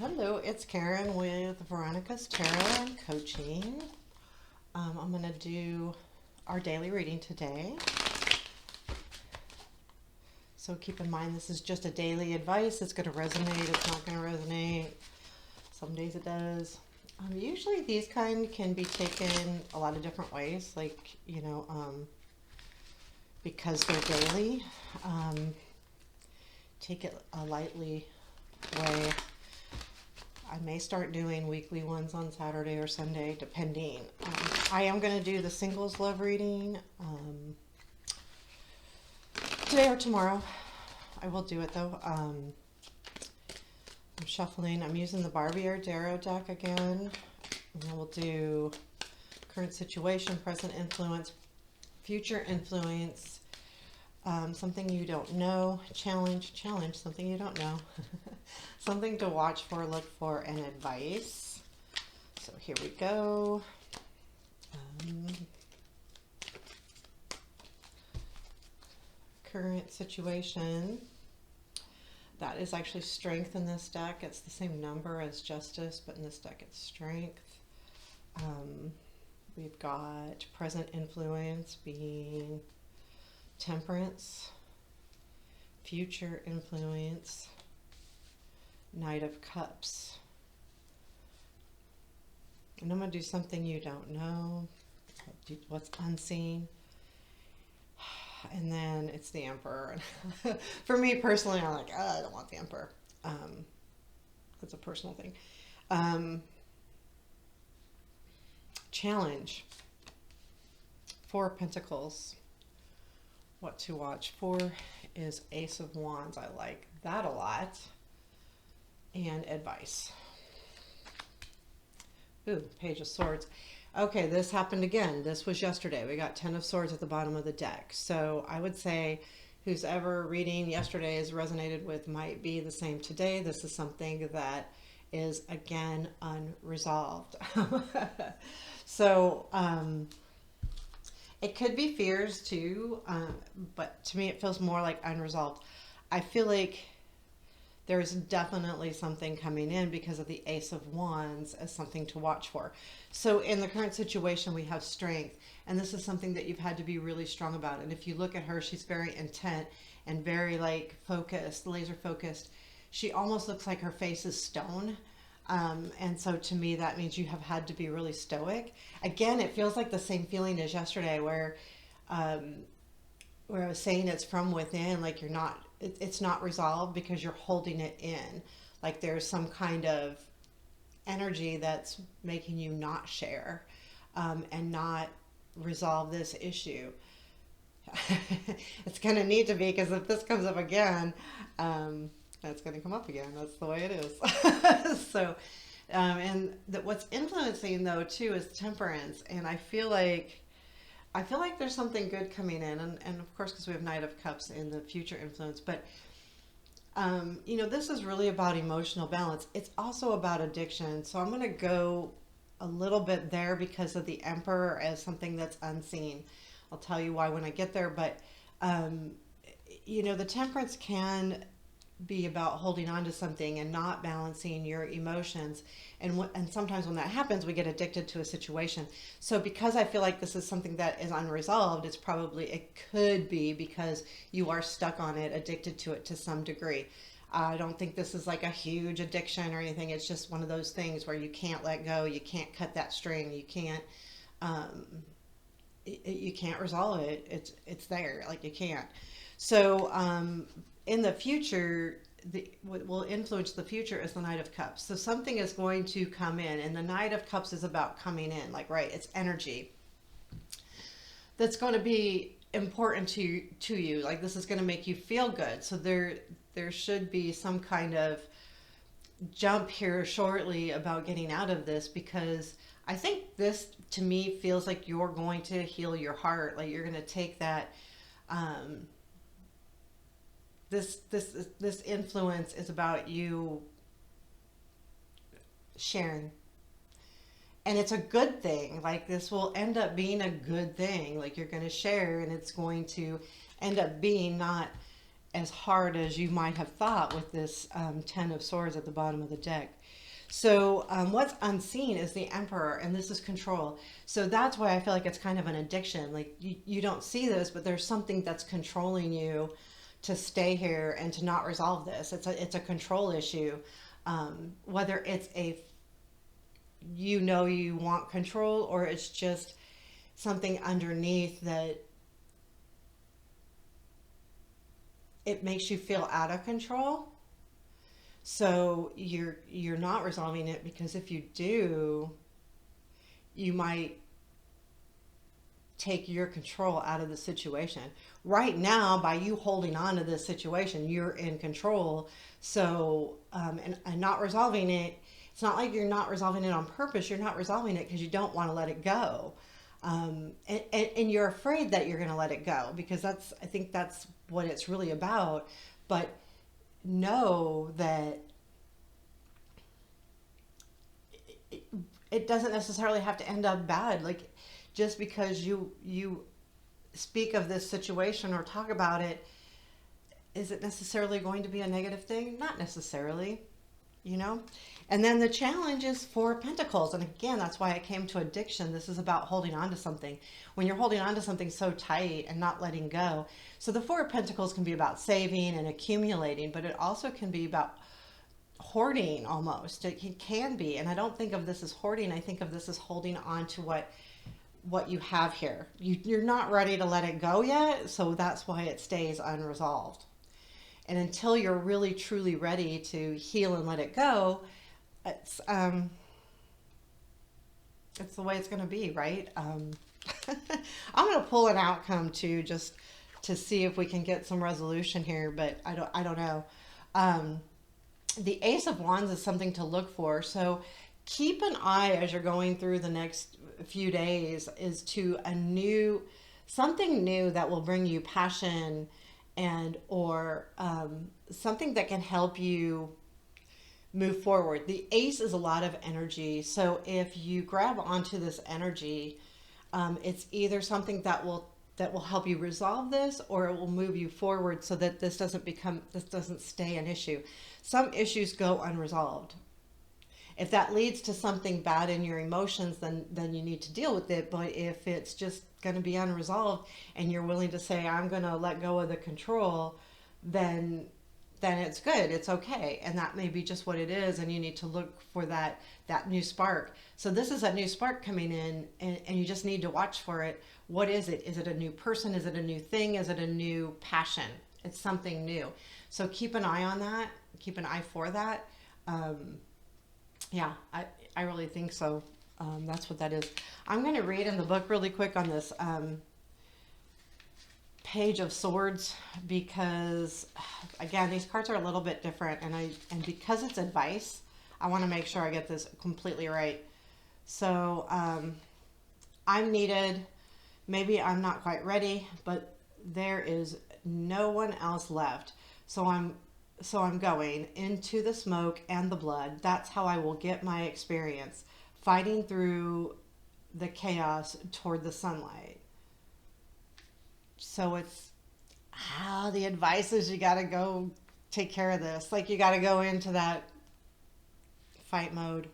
Hello, it's Karen with Veronica's Tarot and Coaching. I'm going to do our daily reading today. So keep in mind, this is just a daily advice. It's going to resonate, it's not going to resonate. Some days it does. Usually these kind can be taken a lot of different ways, because they're daily. Take it a lightly way. I may start doing weekly ones on Saturday or Sunday, depending. I am going to do the singles love reading today or tomorrow. I will do it though. I'm shuffling. I'm using the Barbieri tarot deck again. And I will do current situation, present influence, future influence, something you don't know, challenge, something you don't know, something to watch for, look for, and advice. So here we go. Current situation. That is actually strength in this deck. It's the same number as justice, but in this deck it's strength. We've got present influence being temperance, future influence, Knight of Cups. And I'm going to do something you don't know, what's unseen. And then it's the Emperor. For me personally, I'm like, I don't want the Emperor. It's a personal thing. Challenge. Four of Pentacles. What to watch for is Ace of Wands. I like that a lot. And advice. Ooh, Page of Swords. Okay, this happened again. This was yesterday. We got 10 of Swords at the bottom of the deck. So I would say who's ever reading yesterday's resonated with might be the same today. This is something that is, again, unresolved. So, it could be fears too, but to me it feels more like unresolved. I feel like there's definitely something coming in because of the Ace of Wands as something to watch for. So in the current situation, we have strength, and this is something that you've had to be really strong about. And if you look at her, she's very intent and very focused, laser focused. She almost looks like her face is stone. And so to me, that means you have had to be really stoic. Again, it feels like the same feeling as yesterday where I was saying it's from within, like it's not resolved because you're holding it in. Like there's some kind of energy that's making you not share and not resolve this issue. It's going to need to be, because if this comes up again, it's going to come up again. That's the way it is. So, what's influencing though too is temperance, and I feel like there's something good coming in, and of course because we have Knight of Cups in the future influence, but this is really about emotional balance. It's also about addiction. So I'm going to go a little bit there because of the Emperor as something that's unseen. I'll tell you why when I get there, but the temperance can be about holding on to something and not balancing your emotions, and sometimes when that happens we get addicted to a situation. So because I feel like this is something that is unresolved, it could be because you are stuck on it, addicted to it to some degree. I don't think this is like a huge addiction or anything. It's just one of those things where you can't let go, you can't cut that string, you can't resolve it. It's there, like you can't. So in the future, what will influence the future is the Knight of Cups. So something is going to come in, and the Knight of Cups is about coming in, it's energy that's going to be important to you. Like this is going to make you feel good. So there should be some kind of jump here shortly about getting out of this, because I think this to me feels like you're going to heal your heart. Like you're going to take that this influence is about you sharing, and it's a good thing. Like this will end up being a good thing. Like you're going to share, and it's going to end up being not as hard as you might have thought with this Ten of Swords at the bottom of the deck. So what's unseen is the Emperor, and this is control. So that's why I feel like it's kind of an addiction. Like you don't see this, but there's something that's controlling you to stay here and to not resolve this. It's a control issue. Whether it's a you want control, or it's just something underneath that it makes you feel out of control. So you're not resolving it, because if you do, you might take your control out of the situation. Right now, by you holding on to this situation, you're in control. So and not resolving it, it's not like you're not resolving it on purpose. You're not resolving it because you don't want to let it go. And you're afraid that you're going to let it go, because I think that's what it's really about. But know that it doesn't necessarily have to end up bad. Like, just because you speak of this situation or talk about it, is it necessarily going to be a negative thing? Not necessarily, you know? And then the challenge is Four of Pentacles. And again, that's why I came to addiction. This is about holding on to something. When you're holding on to something so tight and not letting go. So the Four of Pentacles can be about saving and accumulating, but it also can be about hoarding almost. It can be. And I don't think of this as hoarding. I think of this as holding on to what you have here. You're not ready to let it go yet. So that's why it stays unresolved. And until you're really truly ready to heal and let it go, it's the way it's going to be, right? I'm going to pull an outcome too, just to see if we can get some resolution here, but I don't know. The Ace of Wands is something to look for. So keep an eye as you're going through the next few days is to something new that will bring you passion, and or something that can help you move forward. The Ace is a lot of energy. So if you grab onto this energy, it's either something that will help you resolve this, or it will move you forward so that this doesn't stay an issue. Some issues go unresolved. If that leads to something bad in your emotions, then you need to deal with it. But if it's just going to be unresolved and you're willing to say, I'm going to let go of the control, then it's good. It's okay. And that may be just what it is. And you need to look for that new spark. So this is a new spark coming in, and you just need to watch for it. What is it? Is it a new person? Is it a new thing? Is it a new passion? It's something new. So keep an eye on that. Keep an eye for that. Yeah, I really think so. That's what that is. I'm going to read in the book really quick on this Page of Swords, because again, these cards are a little bit different, and because it's advice, I want to make sure I get this completely right. So I'm needed. Maybe I'm not quite ready, but there is no one else left. So I'm going into the smoke and the blood. That's how I will get my experience, fighting through the chaos toward the sunlight. So it's how the advice is, you got to go take care of this. Like, you got to go into that fight mode,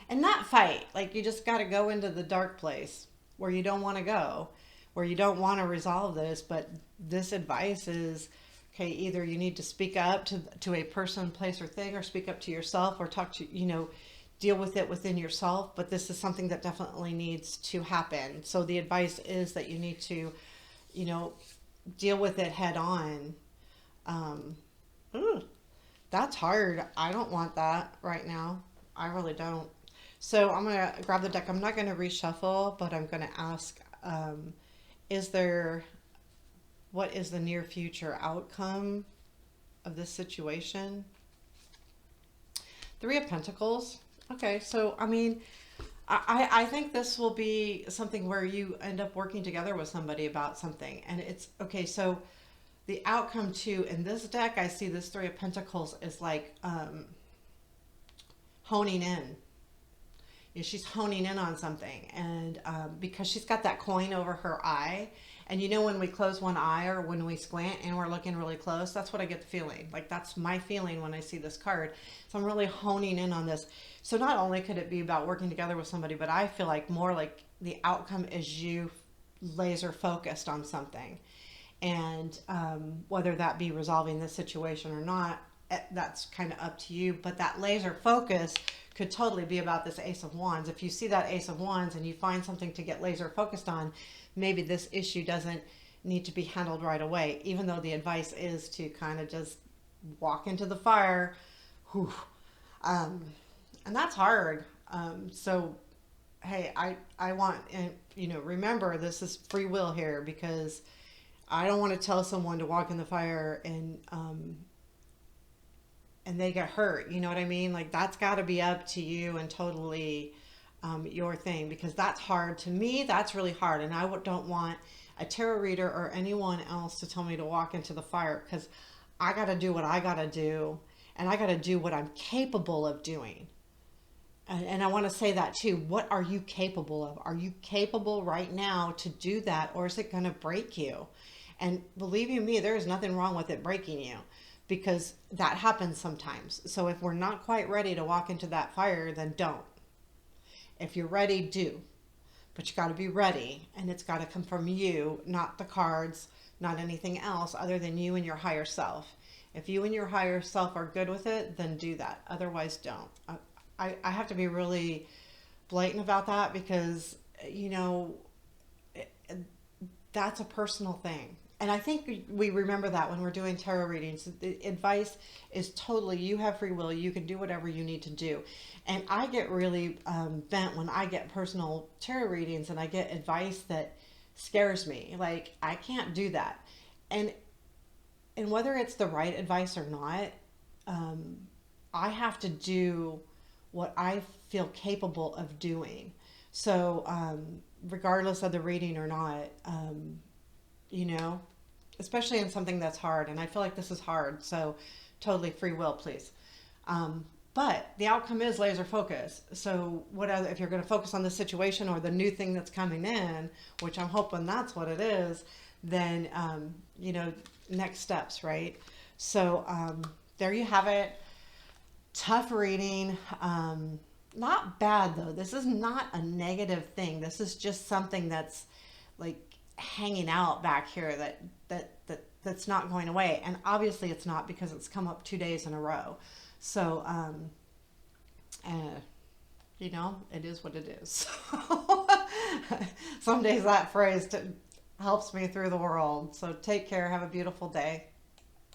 and not fight. Like, you just got to go into the dark place where you don't want to go, where you don't want to resolve this. But this advice is, okay, either you need to speak up to a person, place, or thing, or speak up to yourself, or talk to, deal with it within yourself. But this is something that definitely needs to happen. So the advice is that you need to, deal with it head on. That's hard. I don't want that right now. I really don't. So I'm going to grab the deck. I'm not going to reshuffle, but I'm going to ask, what is the near future outcome of this situation? Three of Pentacles. Okay, so I think this will be something where you end up working together with somebody about something. And it's okay. So the outcome too, in this deck, I see this Three of Pentacles is like honing in. She's honing in on something, and because she's got that coin over her eye, And you know, when we close one eye or when we squint and we're looking really close, that's what I get the feeling. Like that's my feeling when I see this card. So I'm really honing in on this. So not only could it be about working together with somebody, but I feel like more like the outcome is you laser focused on something. And whether that be resolving this situation or not, that's kind of up to you. But that laser focus could totally be about this Ace of Wands. If you see that Ace of Wands and you find something to get laser focused on, maybe this issue doesn't need to be handled right away, even though the advice is to kind of just walk into the fire. Whew. And that's hard. So, hey, I want, and remember this is free will here, because I don't want to tell someone to walk in the fire and they get hurt. You know what I mean? Like that's got to be up to you and totally your thing, because that's hard to me. That's really hard, and don't want a tarot reader or anyone else to tell me to walk into the fire, because I got to do what I got to do, and I got to do what I'm capable of doing. And I want to say that too. What are you capable of? Are you capable right now to do that, or is it going to break you? And believe you me, there is nothing wrong with it breaking you, because that happens sometimes. So if we're not quite ready to walk into that fire, then don't. If you're ready, do. But you got to be ready, and it's got to come from you, not the cards, not anything else other than you and your higher self. If you and your higher self are good with it, then do that. Otherwise, don't. I have to be really blatant about that, because, that's a personal thing. And I think we remember that when we're doing tarot readings. The advice is totally, you have free will. You can do whatever you need to do. And I get really bent when I get personal tarot readings and I get advice that scares me. Like, I can't do that. And whether it's the right advice or not, I have to do what I feel capable of doing. So regardless of the reading or not, especially in something that's hard. And I feel like this is hard. So totally free will, please. But the outcome is laser focus. So if you're going to focus on the situation or the new thing that's coming in, which I'm hoping that's what it is, then, next steps, right? So there you have it. Tough reading. Not bad though. This is not a negative thing. This is just something that's like hanging out back here that's not going away. And obviously it's not, because it's come up 2 days in a row. So, it is what it is. Some days that phrase helps me through the world. So take care. Have a beautiful day.